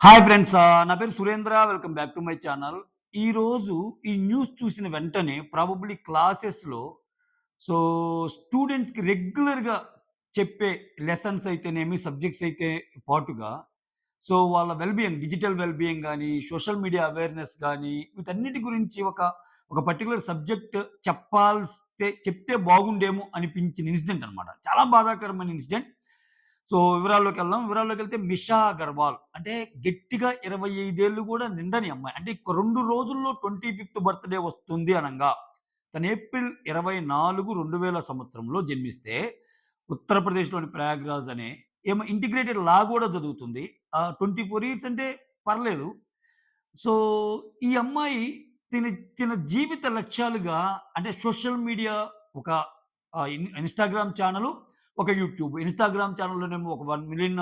Hi friends. నా పేరు Surendra. Welcome back to my channel. ఈరోజు ఈ న్యూస్ చూసిన వెంటనే ప్రాబబ్లీ క్లాసెస్‌లో సో, స్టూడెంట్స్‌కి రెగ్యులర్‌గా చెప్పే లెసన్స్ అయితేనేమి, సబ్జెక్ట్స్ అయితే పాటుగా సో, వాళ్ళ డిజిటల్ వెల్ బీయింగ్ గాని, సోషల్ మీడియా అవేర్‌నెస్ గాని, వీటన్నిటి గురించి ఒక పర్టిక్యులర్ సబ్జెక్ట్ చెప్తే బాగుండేమో అనిపించిన ఇన్సిడెంట్ అన్నమాట. చాలా బాధాకరమైన ఇన్సిడెంట్. సో, వివరాల్లోకెళ్దాం. వివరాల్లోకెళ్తే మిషా అగర్వాల్ అంటే గట్టిగా 25 ఏళ్ళు గూడా నిండని అమ్మాయి. అంటే ఇంక 2 రోజుల్లో 25థ్ బర్త్‌డే వస్తుంది అనంగా, తను ఏప్రిల్ 24, 2000 సంవత్సరంలో జన్మిస్తే, ఉత్తరప్రదేశ్‌లోని ప్రయాగ్‌రాజ్ అనే ఇంటిగ్రేటెడ్ లా గూడా చదువుతుంది. 24 ఇయర్స్ అంటే పర్లేదు. సో, ఈ అమ్మాయి తిన తిన జీవిత లక్ష్యాలుగా అంటే సోషల్ మీడియా ఒక ఇన్‌స్టాగ్రామ్ ఛానెలు, ఒక యూట్యూబ్. ఇన్‌స్టాగ్రామ్ ఛానెల్‌లోనేమో ఒక 1,000,000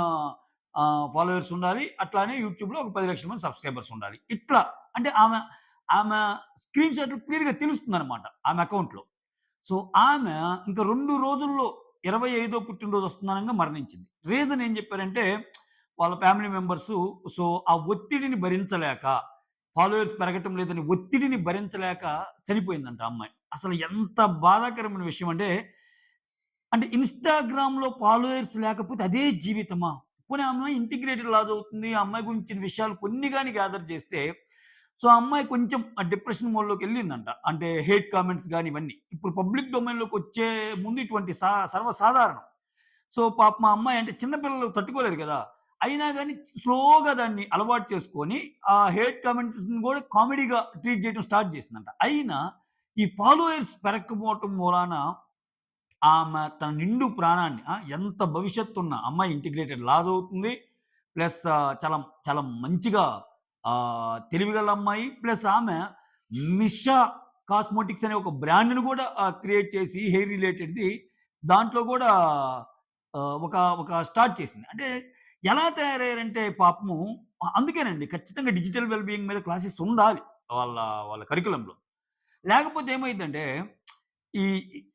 ఫాలోవర్స్ ఉండాలి. అట్లానే యూట్యూబ్‌లో ఒక 10,00,000 మంది సబ్‌స్క్రైబర్స్ ఉండాలి. ఇట్లా అంటే ఆమె స్క్రీన్ షాట్‌లు క్లియర్‌గా తెలుస్తుందనమాట ఆమె అకౌంట్‌లో. సో, ఆమె ఇంక 2 రోజుల్లో 25 పుట్టినరోజు వస్తుందనంగా మరణించింది. రీజన్ ఏం చెప్పారంటే, వాళ్ళ ఫ్యామిలీ మెంబర్సు సో, ఆ ఒత్తిడిని భరించలేక, ఫాలోవర్స్ పెరగటం లేదని ఒత్తిడిని భరించలేక చనిపోయిందంట ఆ అమ్మాయి. అసలు ఎంత బాధాకరమైన విషయం అంటే ఇన్‌స్టాగ్రామ్‌లో ఫాలోవర్స్ లేకపోతే అదే జీవితమా? పోనీ ఆ అమ్మాయి ఇంటిగ్రేటెడ్ లా చదువుతుంది. ఆ అమ్మాయి గురించిన విషయాలు కొన్ని గాని గ్యాదర్ చేస్తే, సో, ఆ అమ్మాయి కొంచెం డిప్రెషన్ మోడ్‌లోకెళ్ళిందంట. అంటే హేట్ కామెంట్స్ గాని ఇవన్నీ. ఇప్పుడు పబ్లిక్ డొమైన్‌లోకొచ్చే ముందు ఇటువంటి సర్వసాధారణం. సో, పాపం ఆ అమ్మాయి అంటే చిన్న పిల్లలు తట్టుకోలేరు గదా! అయినా గాని స్లోగా దాన్ని అలవాటు చేసుకొని, ఆ హేట్ కామెంట్స్‌ని గూడా కామెడీగా ట్రీట్ చేయడం స్టార్ట్ చేసిందంట. అయినా ఈ ఫాలోవర్స్ పెరక్కపోవటం మూలాన ఆమె తన నిండు ప్రాణాన్ని ఎంత భవిష్యత్తున్న అమ్మాయి ఇంటిగ్రేటెడ్ లా చదువుతుంది. ప్లస్ చాలా చాలా మంచిగా తెలివిగల అమ్మాయి. ప్లస్ ఆమె మిషా కాస్మోటిక్స్ అనే ఒక బ్రాండ్‌ని గూడా క్రియేట్ చేసి హెయిర్ రిలేటెడ్‌ది దాంట్లో గూడా ఒక స్టార్ట్ చేసింది. అంటే ఎలా తయారయ్యారంటే పాపము అందుకేనండి ఖచ్చితంగా డిజిటల్ వెల్ బీయింగ్ మీద క్లాసెస్ ఉండాలి. వాళ్ళ వాళ్ళ కరిక్యులంలో. లేకపోతే ఏమైద్దంటే ఈ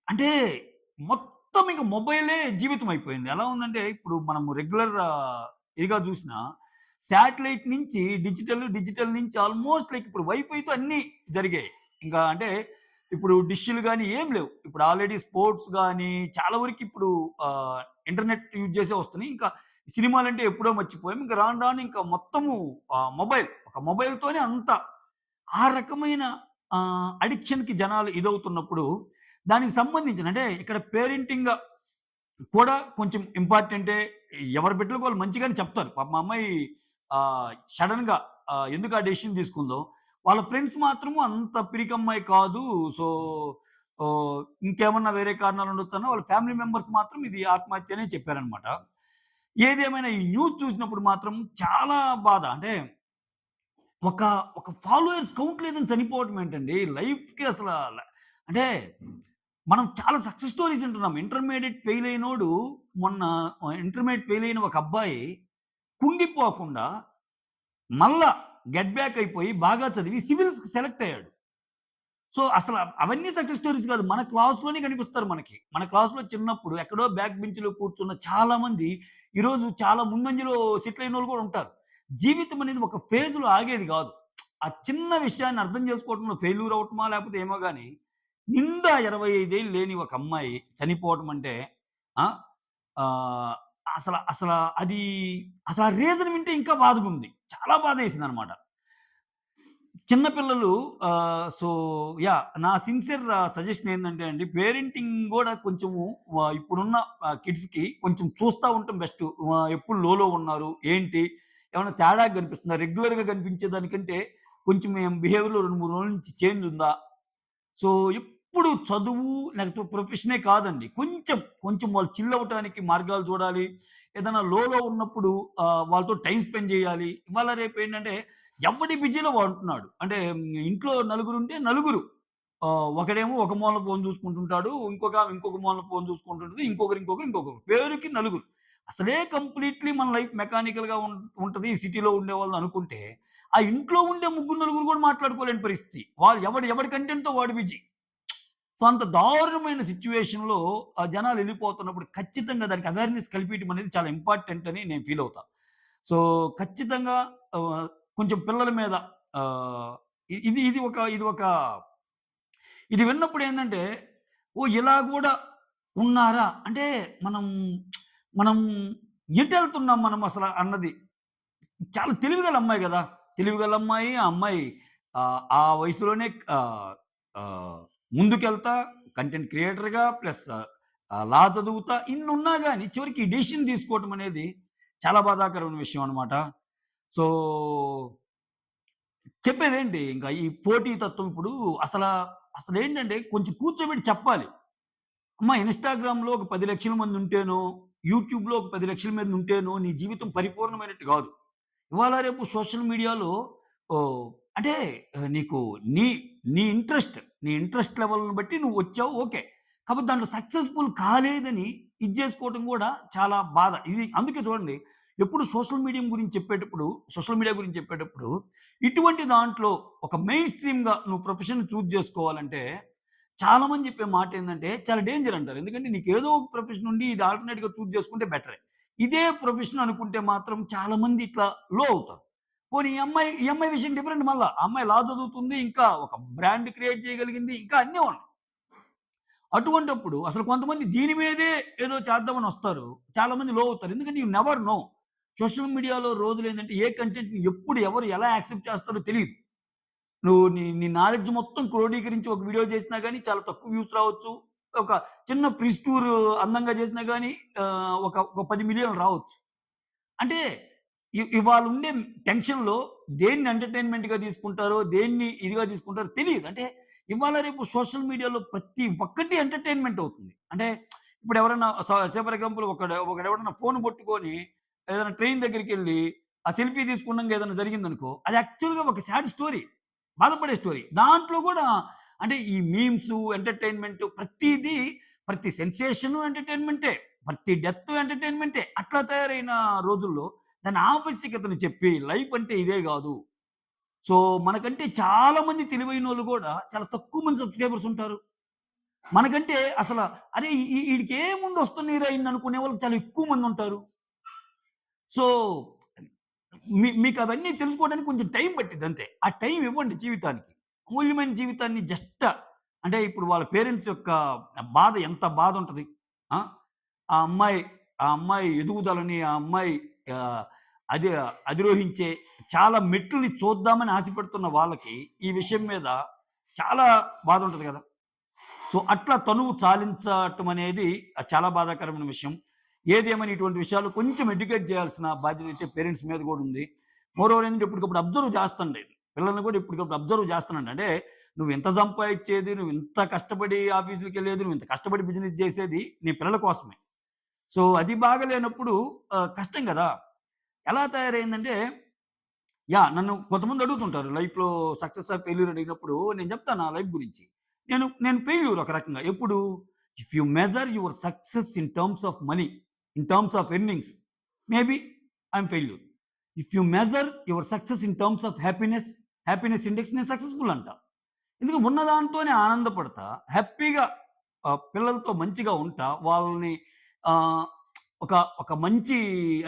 అంటే మొత్తం ఇంక మొబైలే జీవితం అయిపోయింది. ఎలా ఉందంటే ఇప్పుడు మనము రెగ్యులర్ ఇదిగా చూసినా శాటిలైట్ నుంచి డిజిటల్, డిజిటల్ నుంచి ఆల్‌మోస్ట్ లైక్ ఇప్పుడు వైఫైతో అన్నీ జరిగాయి. ఇంకా అంటే ఇప్పుడు డిష్‌లు గాని ఏం లేవు. ఇప్పుడు ఆల్రెడీ స్పోర్ట్స్ గాని చాలా వరకు ఇప్పుడు ఇంటర్నెట్ యూజ్ చేసే వస్తున్నాయి. ఇంకా సినిమాలంటే ఎప్పుడో మర్చిపోయాం. ఇంక రాను రాను ఇంకా మొత్తము మొబైల్. ఒక మొబైల్‌తోనే అంతా. ఆ రకమైన అడిక్షన్‌కి జనాలు ఇదవుతున్నప్పుడు, దానికి సంబంధించిన అంటే ఇక్కడ పేరెంటింగ్ కూడా కొంచెం ఇంపార్టెంటే. ఎవరి బిడ్డలకు వాళ్ళు మంచిగానే చెప్తారు. పాపం మా అమ్మాయి సడెన్‌గా ఎందుకు ఆ డెసిషన్ తీసుకుందో, వాళ్ళ ఫ్రెండ్స్ మాత్రము అంత పిరికమ్మాయి కాదు. సో, ఇంకేమన్నా వేరే కారణాలు ఉండొచ్చన్న వాళ్ళ ఫ్యామిలీ మెంబర్స్ మాత్రం ఇది ఆత్మహత్య అనే చెప్పారనమాట. ఏదేమైనా ఈ న్యూస్ చూసినప్పుడు మాత్రం చాలా బాధ. అంటే ఒక ఒక ఫాలోవర్స్ కౌంట్ లేదని చనిపోవటం ఏంటండి? లైఫ్‌కి అసల అంటే మనం చాలా సక్సెస్ స్టోరీస్ వింటున్నాం. ఇంటర్మీడియేట్ ఫెయిల్ అయినోడు మొన్న ఇంటర్మీడియేట్ ఫెయిల్ అయిన ఒక అబ్బాయి కుంగిపోకుండా మళ్ళా గెట్ బ్యాక్ అయిపోయి బాగా చదివి సివిల్స్‌కి సెలెక్ట్ అయ్యాడు. సో, అసల అవన్నీ సక్సెస్ స్టోరీస్ కాదు. మన క్లాస్‌లోనే కనిపిస్తారు మనకి. మన క్లాస్‌లో చిన్నప్పుడు ఎక్కడో బ్యాక్ బెంచ్‌లో కూర్చున్న చాలామంది ఈరోజు చాలా ముందంజలో సెటిల్ అయినోళ్ళు కూడా ఉంటారు. జీవితం అనేది ఒక ఫేజ్‌లో ఆగేది గాదు. ఆ చిన్న విషయాన్ని అర్థం చేసుకోవడంలో ఫెయిల్యూర్ అవ్వటమా లేకపోతే ఏమో గాని, నిండా 25 ఏళ్ళు లేని ఒక అమ్మాయి చనిపోవటం అంటే ఆ! ఆహ్, అసల అసల అది అసలు ఆ రీజన్ వింటే ఇంకా బాధగుంది. చాలా బాధేసిందనమాట. చిన్న పిల్లలు సో, నా సిన్సియర్ సజెషన్ ఏందంటే అండి, పేరెంటింగ్ గూడా కొంచెము ఇప్పుడున్న కిడ్స్‌కి కొంచెం చూస్తా ఉండటం బెస్ట్. ఎప్పుడు లోలో ఉన్నారు? ఏంటి? ఏమన్నా తేడాగా కనిపిస్తుందా? రెగ్యులర్‌గా కనిపించే దానికంటే కొంచెం బిహేవియర్‌లో 2, 3 రోజుల నుంచి చేంజ్ ఉందా? సో, ఎప్పుడు చదువు లేకపోతే ప్రొఫెషనే కాదండి. కొంచెం వాళ్ళు చిల్ అవ్వటానికి మార్గాలు చూడాలి. ఏదైనా లోలో ఉన్నప్పుడు వాళ్ళతో టైమ్ స్పెండ్ చేయాలి. ఇవాళ రేపేంటంటే ఎవడి బిజీలో వాడుంటున్నాడు. అంటే ఇంట్లో నలుగురుంటే నలుగురు ఒకడేమో ఒక మూల ఫోన్ చూసుకుంటుంటాడు. ఇంకొక మూల ఫోన్ చూసుకుంటుంటది. ఇంకొకరు. పేరుకి నలుగురు. అసలే కంప్లీట్‌లీ మన లైఫ్ మెకానికల్‌గా ఉంటది. సిటీలో ఉండేవాళ్ళు అనుకుంటే, ఆ ఇంట్లో ఉండే ముగ్గురు, నలుగురు కూడా మాట్లాడుకోలేని పరిస్థితి. వాళ్ళు ఎవడి కంటెంట్‌తో వాడు బిజీ. సో, అంత దారుణమైన సిట్యుయేషన్‌లో జనాలు ఎళ్ళిపోతున్నప్పుడు ఖచ్చితంగా దానికి అవేర్‌నెస్ కల్పియడం అనేది చాలా ఇంపార్టెంట్ అని నేను ఫీల్ అవుతా. సో, ఖచ్చితంగా ఆహ్, కొంచెం పిల్లల మీద ఆహ్, ఇ ఇది ఇది ఒక ఇది ఒక ఇది విన్నప్పుడేందంటే, ఓహ్! ఇలా గూడా ఉన్నారా? అంటే మనం మనం ఎటెళ్తున్నాం మనం అసల అన్నది. చాలా తెలివిగల అమ్మాయి గదా! తెలివిగల అమ్మాయి. ఆ అమ్మాయి ఆ వయసులోనే ఆహ్, ముందుకెళ్తా కంటెంట్ క్రియేటర్‌గా ప్లస్ లా చదువుతా ఇన్నున్నా గాని చివరికి ఈ డెసిషన్ తీసుకోవటం అనేది చాలా బాధాకరమైన విషయం అనమాట. సో, చెప్పేదేంటి ఇంకా ఈ పోటీ తత్వం ఇప్పుడు అసలేంటంటే కొంచెం కూర్చోబెట్టి చెప్పాలి. అమ్మా ఇన్‌స్టాగ్రామ్‌లో ఒక 10,00,000 మంది ఉంటేనో, యూట్యూబ్‌లో ఒక 10,00,000 మంది ఉంటేనో నీ జీవితం పరిపూర్ణమైనట్టు గాదు. ఇవాళ రేపు సోషల్ మీడియాలో ఓహ్, అంటే నీకు నీ నీ ఇంట్రెస్ట్ లెవెల్‌ని బట్టి నువ్వొచ్చావు ఓకే. కాపోతే దాంట్లో సక్సెస్‌ఫుల్ కాలేదని ఇది జేసుకోవటం గూడా చాలా బాధ. ఇది అందుకే చూడండి ఎప్పుడు సోషల్ మీడియా గురించి చెప్పేటప్పుడు ఇటువంటి దాంట్లో ఒక మెయిన్ స్ట్రీమ్‌గా నువ్వు ప్రొఫెషన్ చూజ్ జేసుకోవాలంటే చాలామంది చెప్పే మాటేందంటే చాలా డేంజర్ అంటారు. ఎందుకంటే నీకేదో ఒక ప్రొఫెషన్ ఉండి ఇది ఆల్టర్‌నేట్‌గా చూజ్ జేసుకుంటే బెటరే. ఇదే ప్రొఫెషన్ అనుకుంటే మాత్రం చాలామంది ఇట్లా లో అవుతారు. పోనీ ఈ అమ్మాయి విషయం డిఫరెంట్ మళ్ళా. ఆ అమ్మాయి లా చదువుతుంది. ఇంకా ఒక బ్రాండ్ క్రియేట్ చేయగలిగింది. ఇంకా అన్నీ ఉన్నాయి. అటువంటప్పుడు అసలు కొంతమంది దీని మీదే ఏదో చేద్దామని వస్తారు. చాలామంది లో అవుతారు. ఎందుకంటే యూ నెవర్ నో. సోషల్ మీడియాలో రోజులేందంటే ఏ కంటెంట్‌ని ఎప్పుడు ఎవరు ఎలా యాక్సెప్ట్ చేస్తారో తెలీదు. నువ్వు నీ నీ నాలెడ్జ్ మొత్తం క్రోడీకరించి ఒక వీడియో చేసినా గాని చాలా తక్కువ వ్యూస్ రావచ్చు. ఒక చిన్న ఫ్రిజ్ టూర్ అందంగా చేసినా గాని ఒక 10,000,000 రావచ్చు. అంటే ఇవాళుండే టెన్షన్‌లో దేన్ని ఎంటర్‌టైన్‌మెంట్‌గా తీసుకుంటారో, దేన్ని ఇదిగా తీసుకుంటారో తెలీదు. అంటే ఇవాళ రేపు సోషల్ మీడియాలో ప్రతి ఒక్కటి ఎంటర్‌టైన్‌మెంట్ అవుతుంది. అంటే ఇప్పుడు ఎవరైనా సే ఫర్ ఎగ్జాంపుల్ ఒకడెవడన్నా ఫోన్ పట్టుకొని ఏదైనా ట్రైన్ దగ్గరికెళ్ళి ఆ సెల్ఫీ తీసుకుండంగా ఏదైనా జరిగిందనుకో, అది యాక్చువల్‌గా ఒక సాడ్ స్టోరీ. బాధపడే స్టోరీ. దాంట్లో గూడా అంటే ఈ మీమ్సు, ఎంటర్‌టైన్‌మెంట్ ప్రతీదీ ప్రతి సెన్సేషను ఎంటర్‌టైన్‌మెంటే. ప్రతి డెత్ ఎంటర్‌టైన్‌మెంటే. అట్లా తయారైన రోజుల్లో దాని ఆవశ్యకతను చెప్పి లైఫ్ అంటే ఇదే గాదు. సో, మనకంటే చాలా మంది తెలివైనోళ్ళు గూడా చాలా తక్కువ మంది సబ్‌స్క్రైబర్స్ ఉంటారు. మనకంటే అసల అరే! ఈడికేముండొస్తున్నాయిరా ఇన్ననుకునే వాళ్ళు చాలా ఎక్కువ మందుంటారు. సో, మీకవన్నీ తెలుసుకోవడానికి కొంచెం టైం పట్టిద్దంతే. ఆ టైం ఇవ్వండి జీవితానికి. అమూల్యమైన జీవితాన్ని జస్ట్ అంటే ఇప్పుడు వాళ్ళ పేరెంట్స్ యొక్క బాధ ఎంత బాధుంటది. ఆ! ఆ అమ్మాయి ఆ అమ్మాయి ఎదుగుదలని, ఆ అమ్మాయి ఆహ్, అది అధిరోహించే చాలా మెట్లుని చూద్దామని ఆశపడుతున్న వాళ్ళకి ఈ విషయం మీద చాలా బాధుంటది గదా! సో, అట్లా తనువు చాలించటం అనేది చాలా బాధాకరమైన విషయం. ఏదేమైనా ఇటువంటి విషయాలు కొంచెం ఎడ్యుకేట్ చేయాల్సిన బాధ్యత అయితే పేరెంట్స్ మీద గూడా ఉంది. మోరోవర్ ఏంటంటే ఇప్పటికప్పుడు అబ్జర్వ్ చేస్తండి. పిల్లల్ని కూడా ఇప్పటికప్పుడు అబ్జర్వ్ చేస్తానండి. అంటే నువ్వింత సంపాదిచ్చేది, నువ్వింత కష్టపడి ఆఫీసులకెళ్ళేది, నువ్వింత కష్టపడి బిజినెస్ జేసేది నీ పిల్లల కోసమే. సో, అది బాగాలేనప్పుడు కష్టం గదా! ఎలా తయారైందంటే నన్ను కొంతమంది అడుగుతుంటారు లైఫ్‌లో సక్సెస్ ఆర్ ఫెయిల్యూర్ అడిగినప్పుడు నేను చెప్తాను నా లైఫ్ గురించి. నేను ఫెయిల్యూర్ ఒక రకంగా. ఎప్పుడు? If you measure your success in terms of money, in terms of earnings, maybe I am failure. If you measure your success in terms of happiness index నేను సక్సెస్‌ఫుల్ అంటా. ఎందుకంటే ఉన్న దాంతోనే ఆనందపడతా, హ్యాపీగా పిల్లలతో మంచిగా ఉంటా, వాళ్ళని ఆహ్, ఒక ఒక మంచి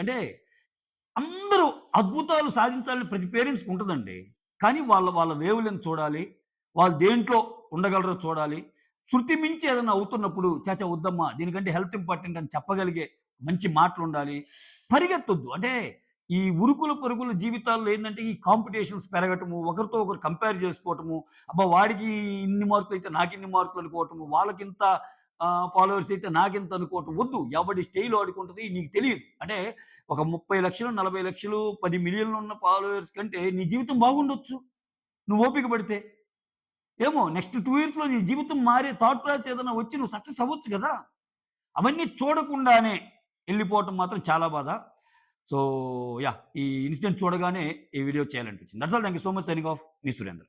అంటే అందరూ అద్భుతాలు సాధించాలని ప్రతి పేరెంట్స్‌కి ఉంటదండి. కానీ వాళ్ళ వేవ్ లెంత్ చూడాలి. వాళ్ళు దేంట్లో ఉండగలరో చూడాలి. శృతి మించి ఏదైనా అవుతున్నప్పుడు ఛ! వద్దమ్మా దీనికంటే హెల్త్ ఇంపార్టెంట్ అని చెప్పగలిగే మంచి మాటలుండాలి. పరిగెత్తొద్దు. అంటే ఈ ఉరుకుల పరుగుల జీవితాల్లో ఏందంటే ఈ కాంపిటీషన్స్ పెరగటము, ఒకరితో ఒకరు కంపేర్ చేసుకోవటము, అబ్బా! వాడికి ఇన్ని మార్కులైతే నాకిన్ని మార్కులు అనుకోవటము, వాళ్ళకింత ఫాలోవర్స్ అయితే నాకింత అనుకోవటం వద్దు. ఎవడి స్టైల్ వాడికుంటది. నీకు తెలీదు. అంటే ఒక 30,00,000, 40,00,000, 10,000,000 ఉన్న ఫాలోవర్స్ కంటే నీ జీవితం బాగుండొచ్చు. నువ్వు ఓపిక పడితే. ఏమో నెక్స్ట్ 2 ఇయర్స్‌లో నీ జీవితం మారే థాట్ ప్రాసెస్ ఏదైనా వచ్చి నువ్వు సక్సెస్ అవ్వచ్చు గదా! అవన్నీ చూడకుండానే ఎళ్ళిపోవటం మాత్రం చాలా బాధ. సో, ఈ ఇన్సిడెంట్ చూడగానే ఈ వీడియో చేయాలనిపించింది. That's all. Thank you so much. Signing off. మీ సురేంద్ర.